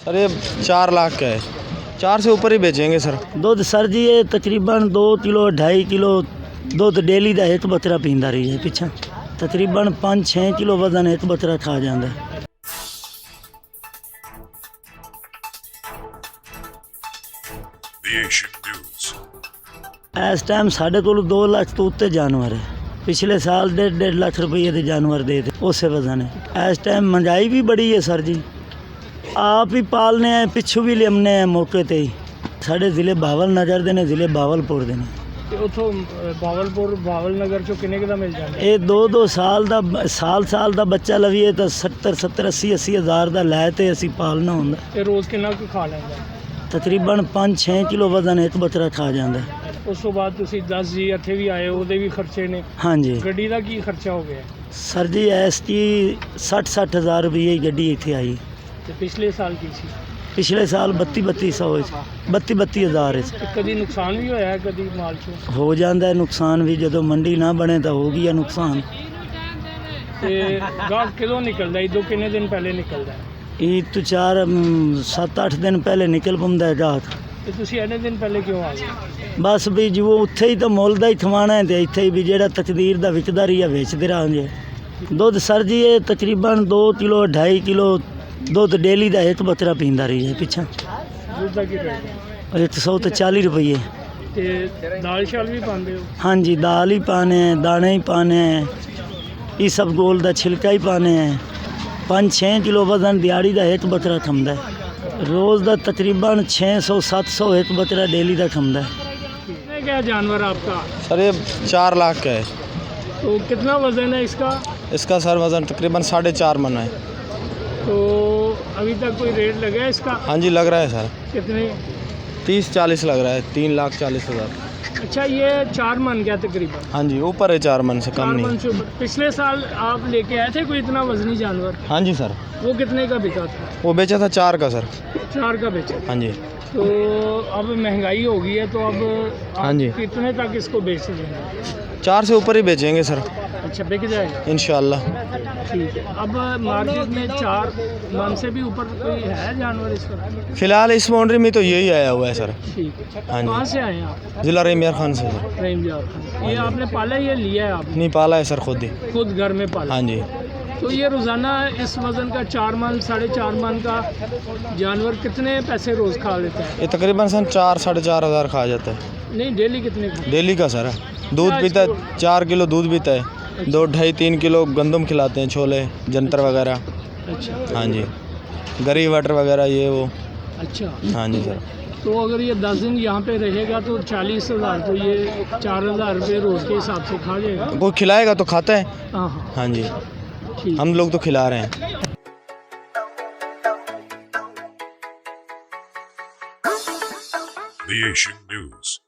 Sir ये 4 लाख का है, 4 से ऊपर ही बेचेंगे सर। दुध सर जी ये तकरीबन 2 किलो 2.5 किलो दुध डेली का एक बतरा पींदा रही है पिछा तकरीबन 5-6 किलो वजन एक बतरा खा जाता है। इस टाइम साढ़े को 2 लाख तो उत्ते जानवर है। पिछले साल 1.5 लाख रुपये के जानवर दे थे उस वजन है। इस टाइम महंगाई भी बड़ी है सर जी, आप ही पालने हैं पिछू भी लिमने हैं मौके ते ही। साढ़े जिले बावल नगर दे ने, जिले बावलपुर दे ने। उतो बावलपुर बावल नगर चो किन्ने का मिल जाता है? ये 2-2 साल का साल का बच्चा लवीए तो 70-70 80-80 हज़ार का लै ते असी पालना होंदा। ते रोज़ कितना कुछ खा लेंगे? तकरीबन 5-6 किलो वजन एक बतरा खा जाता है। उस तो बाद तुसी 10 जी इत्थे भी आए ਉਹਦੇ भी खर्चे ने। हाँ जी गड्डी का की खर्चा हो गया? सर जी इसकी 60-60 हज़ार रुपये की गड्डी इतने आई। ते पिछले साल की सी? पिछले साल 32-32 हज़ार ते कदी नुकसान भी होया है कदी माल चो? हो जाता है नुकसान भी, जो मंडी ना बने तो हो गया नुकसान। ते गाहक कदों निकलदा है? इदों किन्ने दिन पहले निकलदा है? ईद तो 4-7-8 दिन पहले निकल पाता है गाहक। ते तुसी इन्ने दिन पहले क्यों आ गए? बस भी जो उत्थे ही तो मुल का ही थमाना है, तो इत्थे ही भी जेड़ा तकदीर का विकदा रही है बेचते रहेंगे। दुध सर जी ये तकरीबन 2 किलो 2.5 किलो दुध डेली का एक बतरा पींदा रही है पिछा। दूध का की रेट है? 140 रुपये। ते दाल शाल भी पाते हो? हाँ जी दाल ही पाने हैं, दाने ही पाने हैं, ये सब गोल का छिलका ही पाने हैं। 5-6 किलो वजन दिहाड़ी का एक बतरा थमदा है। रोज़ का तकरीबन 600-700 एक बतरा डेली का थमदा है। कितने का जानवर आपका? सर ये 4 लाख का है। तो कितना वजन है इसका? इसका सर वज़न तकरीबन 4.5 मन है। तो अभी तक कोई रेट लगा है इसका? हाँ जी लग रहा है सर, कितने? 30-40 लग रहा है, 3,40,000। अच्छा ये 4 मन क्या तकरीबन? हाँ जी ऊपर है 4 मन से कम 4 मन नहीं। से ऊपर। पिछले साल आप लेके आए थे कोई इतना वजनी जानवर? हाँ जी सर, वो कितने का बिका था? वो बेचा था 4 का सर। 4 का बेचा। हाँ जी। तो अब महंगाई हो गई है तो अब आप हाँ जी। कितने तक इसको बेच देंगे? 4 से ऊपर ही बेचेंगे सर अच्छा बिक जाएगा इंशाल्लाह। ठीक है। अब मार्केट में 4 मन से भी ऊपर कोई है जानवर इस वक्त? फिलहाल इस बाउंड्री में तो यही आया हुआ है सर। ठीक है। हाँ जी। कहाँ से आए हैं आप? ज़िला रहीम खान से सर। रहीम यार खान। ये आपने पाला है या लिया है आपने? नहीं पाला है सर, खुद ही। खुद घर में पाला? हाँ जी। तो ये रोज़ाना इस वज़न का 4 मन 4.5 मन का जानवर कितने पैसे रोज़ खा लेता है? ये तकरीबन सर 4-4.5 हज़ार खा जाता है नहीं डेली कितने का? डेली का सर। दूध पीता है, 4 किलो दूध पीता है, 2-2.5-3 किलो गंदम खिलाते हैं, छोले जंतर वगैरह। अच्छा। हाँ जी, गरी वाटर वगैरह ये वो। अच्छा। हाँ जी सर। तो अगर ये 10 दिन यहाँ पे रहेगा तो 40,000, तो ये 4,000 रुपये रोज़ के हिसाब से खा जाएगा? कोई खिलाएगा तो खाता है। हाँ हाँ हाँ जी, ठीक। हम लोग तो खिला रहे हैं। The Asian News.